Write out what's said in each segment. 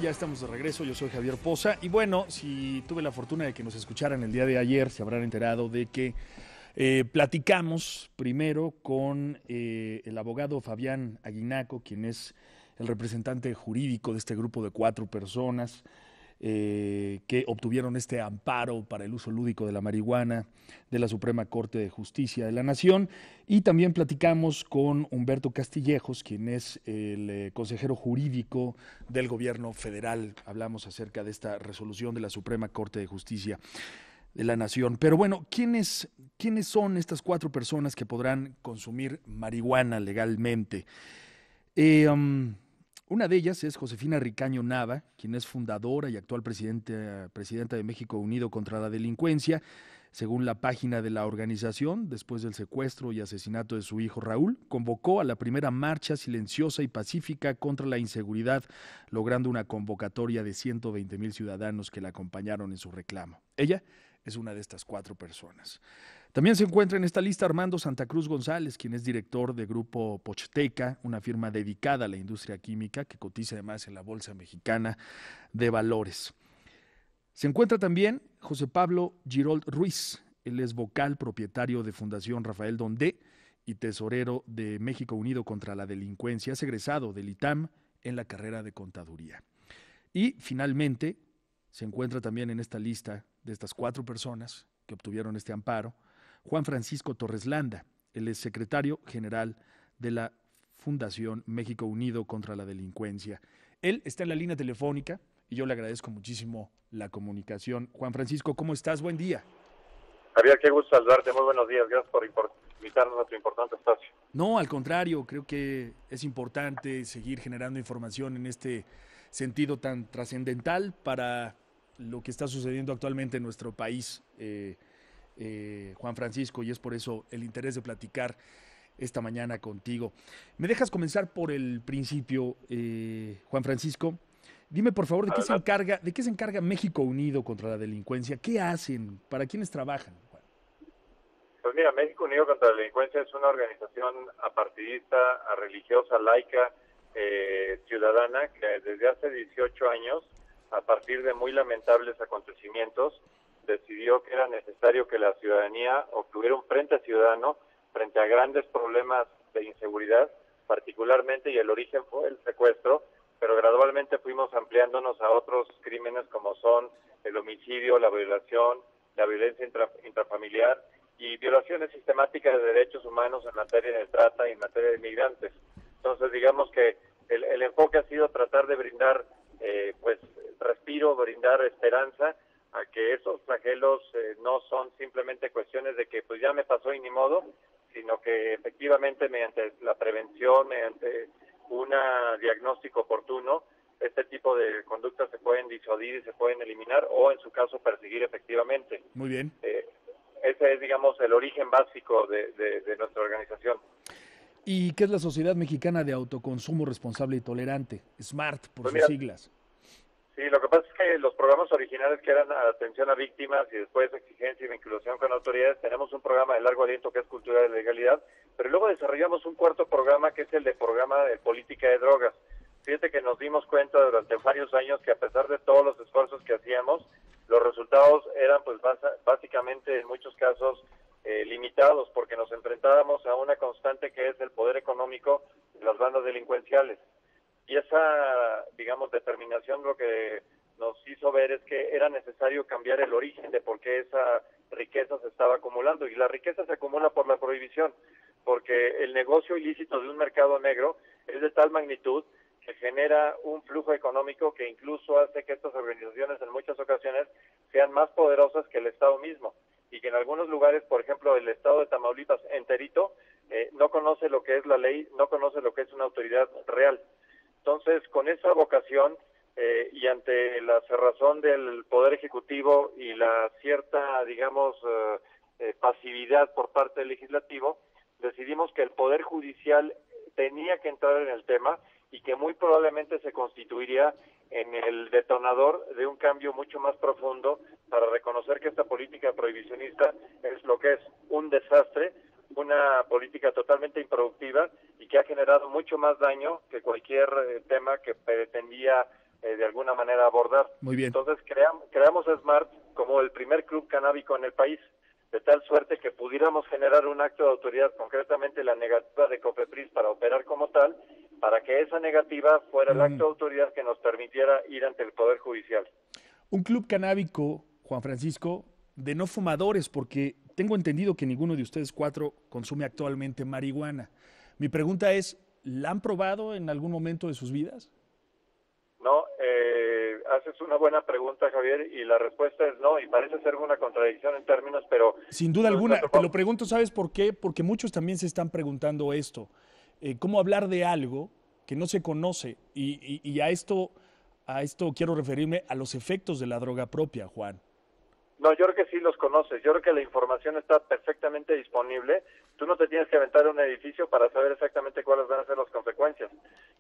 ya estamos de regreso, yo soy Javier Poza y bueno, si tuve la fortuna de que nos escucharan el día de ayer, se habrán enterado de que platicamos primero con el abogado Fabián Aguinaco, quien es el representante jurídico de este grupo de 4 personas que obtuvieron este amparo para el uso lúdico de la marihuana de la Suprema Corte de Justicia de la Nación. Y también platicamos con Humberto Castillejos, quien es el consejero jurídico del gobierno federal. Hablamos acerca de esta resolución de la Suprema Corte de Justicia de la Nación. Pero bueno, ¿quiénes son estas 4 personas que podrán consumir marihuana legalmente? Una de ellas es Josefina Ricaño Nava, quien es fundadora y actual presidenta de México Unido contra la Delincuencia. Según la página de la organización, después del secuestro y asesinato de su hijo Raúl, convocó a la primera marcha silenciosa y pacífica contra la inseguridad, logrando una convocatoria de 120,000 ciudadanos que la acompañaron en su reclamo. Ella es una de estas 4 personas. También se encuentra en esta lista Armando Santa Cruz González, quien es director de Grupo Pochteca, una firma dedicada a la industria química que cotiza además en la Bolsa Mexicana de Valores. Se encuentra también José Pablo Girold Ruiz, él es vocal propietario de Fundación Rafael Dondé y tesorero de México Unido contra la Delincuencia, es egresado del ITAM en la carrera de Contaduría. Y finalmente se encuentra también en esta lista de estas 4 personas que obtuvieron este amparo, Juan Francisco Torres Landa, él es secretario general de la Fundación México Unido contra la Delincuencia. Él está en la línea telefónica y yo le agradezco muchísimo la comunicación. Juan Francisco, ¿cómo estás? Buen día. Javier, qué gusto saludarte, muy buenos días, gracias por invitarnos a tu importante espacio. No, al contrario, creo que es importante seguir generando información en este sentido tan trascendental para lo que está sucediendo actualmente en nuestro país, Juan Francisco, y es por eso el interés de platicar esta mañana contigo. ¿Me dejas comenzar por el principio, Juan Francisco? Dime, por favor, ¿de qué se encarga México Unido contra la Delincuencia? ¿Qué hacen? ¿Para quiénes trabajan? Pues mira, México Unido contra la Delincuencia es una organización apartidista, religiosa, laica, ciudadana, que desde hace 18 años, a partir de muy lamentables acontecimientos, decidió que era necesario que la ciudadanía obtuviera un frente ciudadano frente a grandes problemas de inseguridad, particularmente, y el origen fue el secuestro, pero gradualmente fuimos ampliándonos a otros crímenes como son el homicidio, la violación, la violencia intrafamiliar y violaciones sistemáticas de derechos humanos en materia de trata y en materia de migrantes. Entonces, digamos que el enfoque ha sido tratar de brindar respiro, brindar esperanza a que esos flagelos no son simplemente cuestiones de que pues ya me pasó y ni modo, sino que efectivamente mediante la prevención, mediante un diagnóstico oportuno, este tipo de conductas se pueden disuadir y se pueden eliminar o en su caso perseguir efectivamente. Muy bien. Ese es, digamos, el origen básico de nuestra organización. ¿Y qué es la Sociedad Mexicana de Autoconsumo Responsable y Tolerante? SMART, por sus siglas. Sí, lo que pasa es que los programas originales que eran atención a víctimas y después exigencia y vinculación con autoridades, tenemos un programa de largo aliento que es cultura de legalidad, pero luego desarrollamos un cuarto programa que es el de programa de política de drogas. Fíjate que nos dimos cuenta durante varios años que a pesar de todos los esfuerzos que hacíamos, los resultados eran pues básicamente en muchos casos limitados porque nos enfrentábamos a una constante que es el poder económico de las bandas delincuenciales. Y esa, digamos, determinación lo que nos hizo ver es que era necesario cambiar el origen de por qué esa riqueza se estaba acumulando. Y la riqueza se acumula por la prohibición, porque el negocio ilícito de un mercado negro es de tal magnitud que genera un flujo económico que incluso hace que estas organizaciones en muchas ocasiones sean más poderosas que el Estado mismo. Y que en algunos lugares, por ejemplo, el Estado de Tamaulipas enterito, no conoce lo que es la ley, no conoce lo que es una autoridad real. Entonces, con esa vocación y ante la cerrazón del Poder Ejecutivo y la cierta, digamos, pasividad por parte del Legislativo, decidimos que el Poder Judicial tenía que entrar en el tema y que muy probablemente se constituiría en el detonador de un cambio mucho más profundo para reconocer que esta política prohibicionista es lo que es un desastre, una política totalmente improductiva y que ha generado mucho más daño que cualquier tema que pretendía de alguna manera abordar. Muy bien. Entonces creamos Smart como el primer club canábico en el país, de tal suerte que pudiéramos generar un acto de autoridad, concretamente la negativa de COFEPRIS para operar como tal, para que esa negativa fuera el acto de autoridad que nos permitiera ir ante el Poder Judicial. Un club canábico, Juan Francisco, de no fumadores, porque tengo entendido que ninguno de ustedes 4 consume actualmente marihuana. Mi pregunta es, ¿la han probado en algún momento de sus vidas? No, haces una buena pregunta, Javier, y la respuesta es no, y parece ser una contradicción en términos, pero... Sin duda alguna, te lo pregunto, ¿sabes por qué? Porque muchos también se están preguntando esto. ¿Cómo hablar de algo que no se conoce? Y a esto quiero referirme a los efectos de la droga propia, Juan. No, yo creo que sí los conoces. Yo creo que la información está perfectamente disponible. Tú no te tienes que aventar un edificio para saber exactamente cuáles van a ser las consecuencias.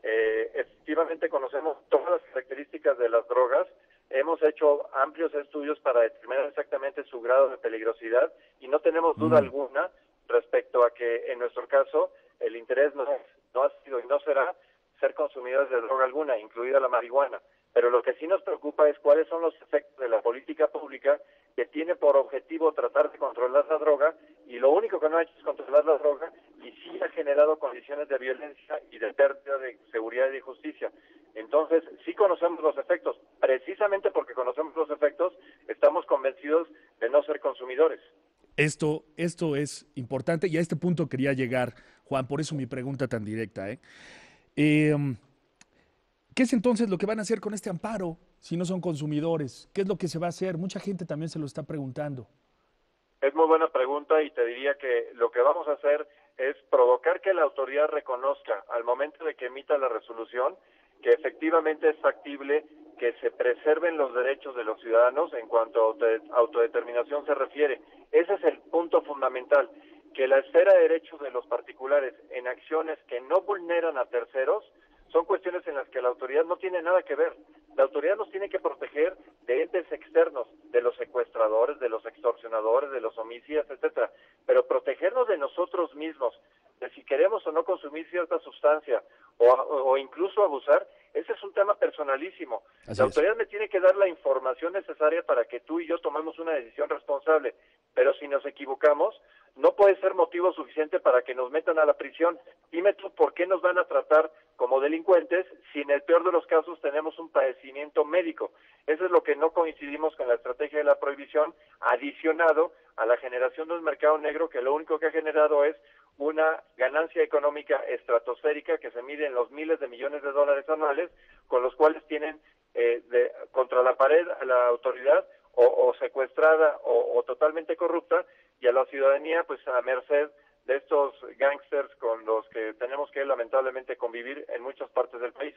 Efectivamente conocemos todas las características de las drogas. Hemos hecho amplios estudios para determinar exactamente su grado de peligrosidad y no tenemos duda alguna respecto a que en nuestro caso el interés no ha sido y no será ser consumidores de droga alguna, incluida la marihuana. Pero lo que sí nos preocupa es cuáles son los efectos de la política pública que tiene por objetivo tratar de controlar la droga, y lo único que no ha hecho es controlar la droga, y sí ha generado condiciones de violencia y de pérdida de seguridad y de justicia. Entonces, sí conocemos los efectos. Precisamente porque conocemos los efectos, estamos convencidos de no ser consumidores. Esto es importante, y a este punto quería llegar, Juan, por eso mi pregunta tan directa. ¿Qué es entonces lo que van a hacer con este amparo si no son consumidores? ¿Qué es lo que se va a hacer? Mucha gente también se lo está preguntando. Es muy buena pregunta, y te diría que lo que vamos a hacer es provocar que la autoridad reconozca al momento de que emita la resolución que efectivamente es factible que se preserven los derechos de los ciudadanos en cuanto a autodeterminación se refiere. Ese es el punto fundamental, que la esfera de derechos de los particulares en acciones que no vulneran a terceros son cuestiones en las que la autoridad no tiene nada que ver. La autoridad nos tiene que proteger de entes externos, de los secuestradores, de los extorsionadores, de los homicidas, etcétera. Pero protegernos de nosotros mismos, de si queremos o no consumir cierta sustancia o incluso abusar, ese es un tema personalísimo. La autoridad me tiene que dar la información necesaria para que tú y yo tomemos una decisión responsable. Pero si nos equivocamos, no puede ser motivo suficiente para que nos metan a la prisión. Dime tú, ¿por qué nos van a tratar como delincuentes si en el peor de los casos tenemos un padecimiento médico? Eso es lo que no coincidimos con la estrategia de la prohibición, adicionado a la generación de un mercado negro que lo único que ha generado es una ganancia económica estratosférica que se mide en los miles de millones de dólares anuales, con los cuales tienen contra la pared a la autoridad o secuestrada o totalmente corrupta, y a la ciudadanía pues a merced de estos gángsters con los que tenemos que lamentablemente convivir en muchas partes del país.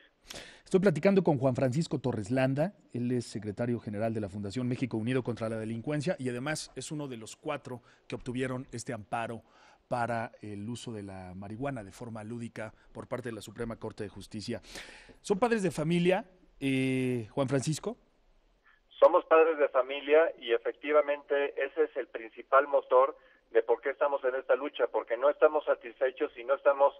Estoy platicando con Juan Francisco Torres Landa, él es secretario general de la Fundación México Unido contra la Delincuencia y además es uno de los 4 que obtuvieron este amparo para el uso de la marihuana de forma lúdica por parte de la Suprema Corte de Justicia. ¿Son padres de familia, Juan Francisco? Somos padres de familia y efectivamente ese es el principal motor de por qué estamos en esta lucha, porque no estamos satisfechos y no estamos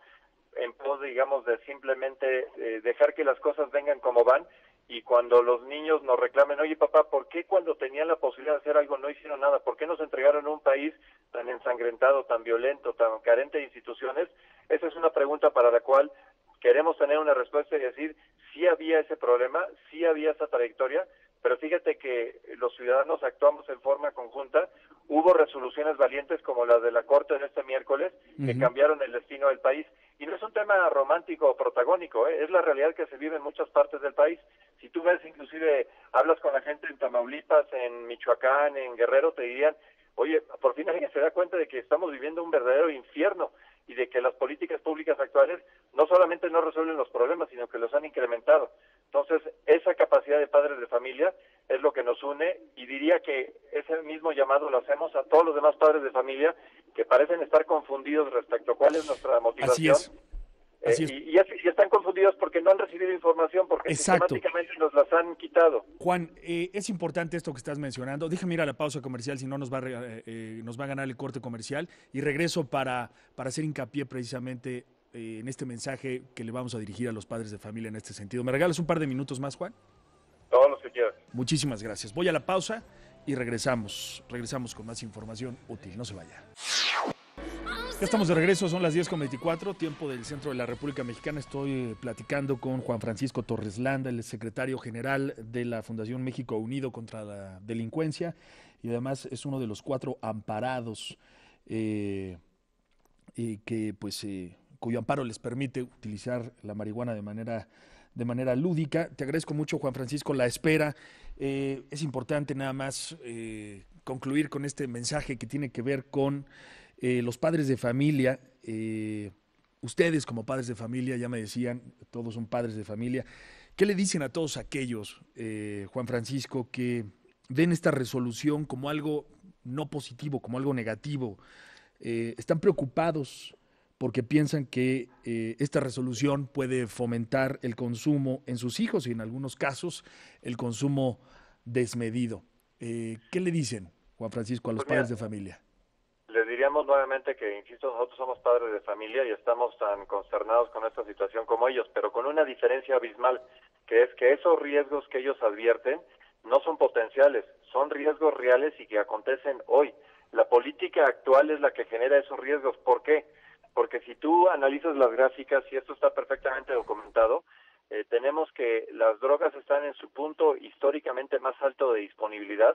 en pos, digamos, de simplemente dejar que las cosas vengan como van, y cuando los niños nos reclamen, oye papá, ¿por qué cuando tenían la posibilidad de hacer algo no hicieron nada? ¿Por qué nos entregaron un país tan ensangrentado, tan violento, tan carente de instituciones? Esa es una pregunta para la cual queremos tener una respuesta y decir, sí había ese problema, sí había esa trayectoria, pero fíjate que los ciudadanos actuamos en forma conjunta. Hubo resoluciones valientes como las de la Corte de este miércoles que cambiaron el destino del país. Y no es un tema romántico o protagónico, es la realidad que se vive en muchas partes del país. Si tú ves, inclusive, hablas con la gente en Tamaulipas, en Michoacán, en Guerrero, te dirían, oye, por fin alguien se da cuenta de que estamos viviendo un verdadero infierno y de que las políticas públicas actuales no solamente no resuelven los problemas, sino que los han incrementado. Entonces, esa capacidad de padres de familia es lo que nos une, y diría que ese mismo llamado lo hacemos a todos los demás padres de familia que parecen estar confundidos respecto a cuál es nuestra motivación. Así es. Y están confundidos porque no han recibido información, porque sistemáticamente nos las han quitado. Juan, es importante esto que estás mencionando. Déjame ir a la pausa comercial, si no nos va a ganar el corte comercial, y regreso para hacer hincapié precisamente en este mensaje que le vamos a dirigir a los padres de familia en este sentido. ¿Me regalas un par de minutos más, Juan? Todos los que quieras. Muchísimas gracias. Voy a la pausa y regresamos con más información útil. No se vaya. Ya estamos de regreso, son las 10:24, tiempo del centro de la República Mexicana. Estoy platicando con Juan Francisco Torres Landa, el secretario general de la Fundación México Unido contra la Delincuencia, y además es uno de los 4 amparados cuyo amparo les permite utilizar la marihuana de manera lúdica. Te agradezco mucho, Juan Francisco, la espera. Es importante nada más concluir con este mensaje que tiene que ver con los padres de familia. Ustedes como padres de familia, ya me decían, todos son padres de familia. ¿Qué le dicen a todos aquellos, Juan Francisco, que ven esta resolución como algo no positivo, como algo negativo? Están preocupados porque piensan que esta resolución puede fomentar el consumo en sus hijos y en algunos casos el consumo desmedido. ¿Qué le dicen, Juan Francisco, a los padres de familia? Les diríamos nuevamente que, insisto, nosotros somos padres de familia y estamos tan consternados con esta situación como ellos, pero con una diferencia abismal, que es que esos riesgos que ellos advierten no son potenciales, son riesgos reales y que acontecen hoy. La política actual es la que genera esos riesgos. ¿Por qué? Porque si tú analizas las gráficas, y esto está perfectamente documentado, tenemos que las drogas están en su punto históricamente más alto de disponibilidad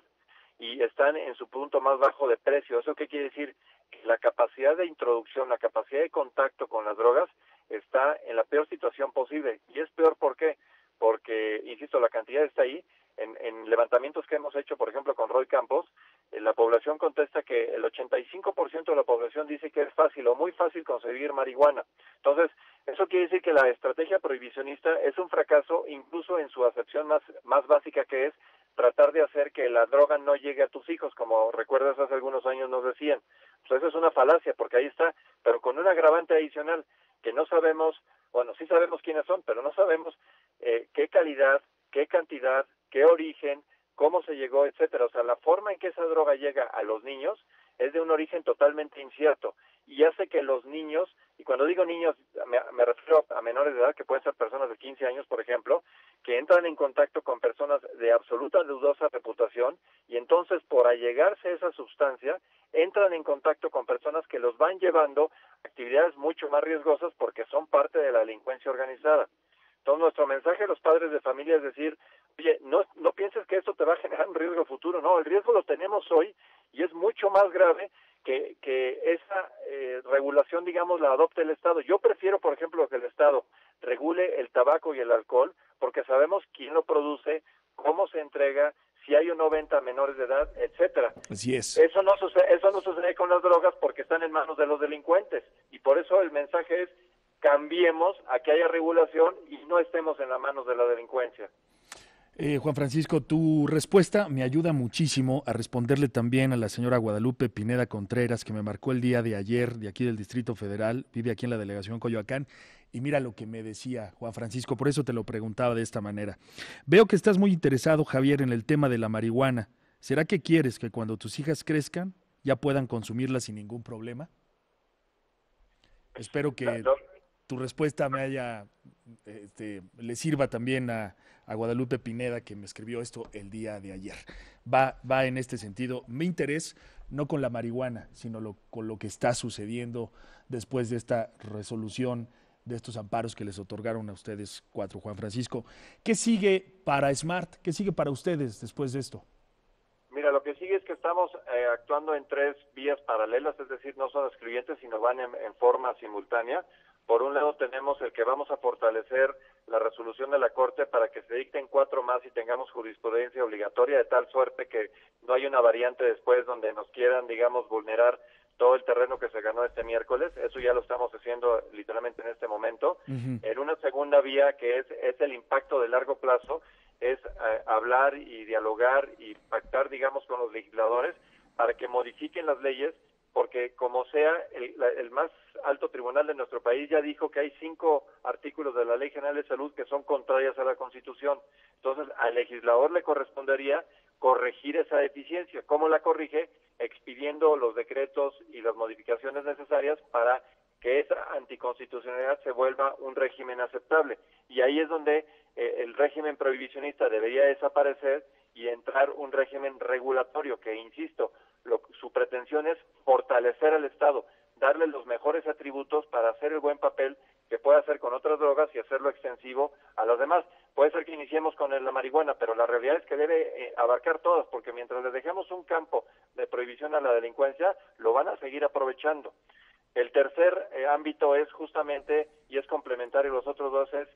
y están en su punto más bajo de precio. ¿Eso qué quiere decir? Que la capacidad de introducción, la capacidad de contacto con las drogas está en la peor situación posible. Y es peor, ¿por qué? Porque, insisto, la cantidad está ahí. En levantamientos que hemos hecho, por ejemplo, con Roy Campos, la población contesta que el 85% de la población dice que es fácil o muy fácil conseguir marihuana. Entonces, eso quiere decir que la estrategia prohibicionista es un fracaso incluso en su acepción más básica, que es tratar de hacer que la droga no llegue a tus hijos, como recuerdas hace algunos años nos decían. Pues eso es una falacia, porque ahí está, pero con un agravante adicional, que no sabemos, bueno, sí sabemos quiénes son, pero no sabemos qué calidad, qué cantidad, qué origen, cómo se llegó, etcétera. O sea, la forma en que esa droga llega a los niños es de un origen totalmente incierto y hace que los niños, y cuando digo niños me refiero a menores de edad, que pueden ser personas de 15 años, por ejemplo, que entran en contacto con personas de absoluta dudosa reputación y entonces por allegarse a esa sustancia entran en contacto con personas que los van llevando a actividades mucho más riesgosas porque son parte de la delincuencia organizada. Entonces nuestro mensaje a los padres de familia es decir, oye, no pienses que esto te va a generar un riesgo futuro, no, el riesgo lo tenemos hoy y es mucho más grave que esa regulación, digamos, la adopte el Estado. Yo prefiero, por ejemplo, que el Estado regule el tabaco y el alcohol porque sabemos quién lo produce, cómo se entrega, si hay o no venta a menores de edad, etcétera. Así es. Eso no sucede con las drogas porque están en manos de los delincuentes y por eso el mensaje es cambiemos a que haya regulación y no estemos en las manos de la delincuencia. Juan Francisco, tu respuesta me ayuda muchísimo a responderle también a la señora Guadalupe Pineda Contreras, que me marcó el día de ayer, de aquí del Distrito Federal, vive aquí en la delegación Coyoacán, y mira lo que me decía Juan Francisco, por eso te lo preguntaba de esta manera. Veo que estás muy interesado, Javier, en el tema de la marihuana. ¿Será que quieres que cuando tus hijas crezcan ya puedan consumirla sin ningún problema? Espero que tu respuesta le sirva también a Guadalupe Pineda, que me escribió esto el día de ayer. Va en este sentido. Mi interés, no con la marihuana, sino con lo que está sucediendo después de esta resolución, de estos amparos que les otorgaron a ustedes 4, Juan Francisco. ¿Qué sigue para Smart? ¿Qué sigue para ustedes después de esto? Mira, lo que sigue es que estamos actuando en 3 vías paralelas, es decir, no son excluyentes, sino van en forma simultánea. Por un lado tenemos el que vamos a fortalecer la resolución de la Corte para que se dicten 4 más y tengamos jurisprudencia obligatoria, de tal suerte que no hay una variante después donde nos quieran, digamos, vulnerar todo el terreno que se ganó este miércoles. Eso ya lo estamos haciendo literalmente en este momento. Uh-huh. En una segunda vía que es el impacto de largo plazo, es hablar y dialogar y pactar, digamos, con los legisladores para que modifiquen las leyes, porque como sea, el más alto tribunal de nuestro país ya dijo que hay 5 artículos de la Ley General de Salud que son contrarias a la Constitución. Entonces, al legislador le correspondería corregir esa deficiencia. ¿Cómo la corrige? Expidiendo los decretos y las modificaciones necesarias para que esa anticonstitucionalidad se vuelva un régimen aceptable. Y ahí es donde el régimen prohibicionista debería desaparecer y entrar un régimen regulatorio que, insisto, su pretensión es fortalecer al Estado, darle los mejores atributos para hacer el buen papel que puede hacer con otras drogas y hacerlo extensivo a las demás. Puede ser que iniciemos con la marihuana, pero la realidad es que debe abarcar todas, porque mientras le dejemos un campo de prohibición a la delincuencia, lo van a seguir aprovechando. El tercer ámbito es justamente, y es complementario a los otros dos, es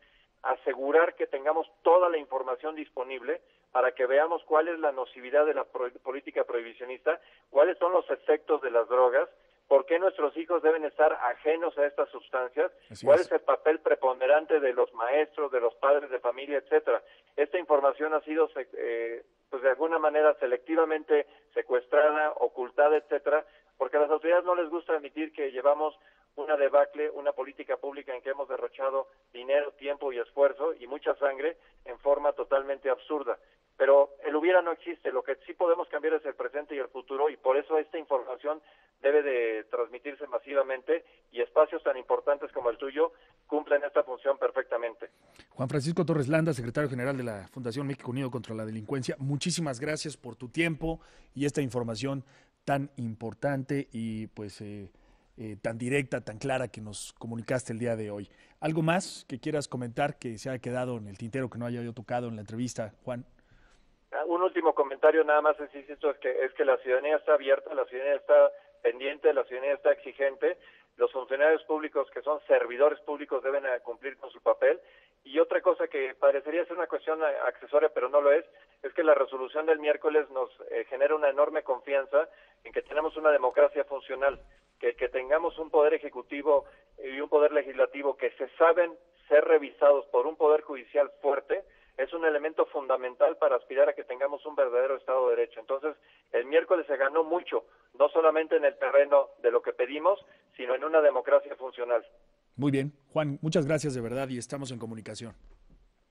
asegurar que tengamos toda la información disponible para que veamos cuál es la nocividad de la política prohibicionista, cuáles son los efectos de las drogas, por qué nuestros hijos deben estar ajenos a estas sustancias, cuál es el papel preponderante de los maestros, de los padres de familia, etcétera. Esta información ha sido pues de alguna manera selectivamente secuestrada, ocultada, etcétera, porque a las autoridades no les gusta admitir que llevamos una debacle, una política pública en que hemos derrochado dinero, tiempo y esfuerzo y mucha sangre en forma totalmente absurda. Pero el hubiera no existe, lo que sí podemos cambiar es el presente y el futuro, y por eso esta información debe de transmitirse masivamente, y espacios tan importantes como el tuyo cumplen esta función perfectamente. Juan Francisco Torres Landa, secretario general de la Fundación México Unido contra la Delincuencia, muchísimas gracias por tu tiempo y esta información tan importante y pues tan directa, tan clara que nos comunicaste el día de hoy. ¿Algo más que quieras comentar que se haya quedado en el tintero, que no haya yo tocado en la entrevista, Juan? Un último comentario nada más, es que la ciudadanía está abierta, la ciudadanía está pendiente, la ciudadanía está exigente, los funcionarios públicos que son servidores públicos deben cumplir con su papel, y otra cosa que parecería ser una cuestión accesoria pero no lo es que la resolución del miércoles nos genera una enorme confianza en que tenemos una democracia funcional, que tengamos un poder ejecutivo y un poder legislativo que se saben ser revisados por un poder judicial fuerte, es un elemento fundamental para aspirar a que tengamos un verdadero Estado de Derecho. Entonces, el miércoles se ganó mucho, no solamente en el terreno de lo que pedimos, sino en una democracia funcional. Muy bien, Juan, muchas gracias de verdad y estamos en comunicación.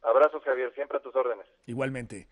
Abrazos, Javier, siempre a tus órdenes. Igualmente.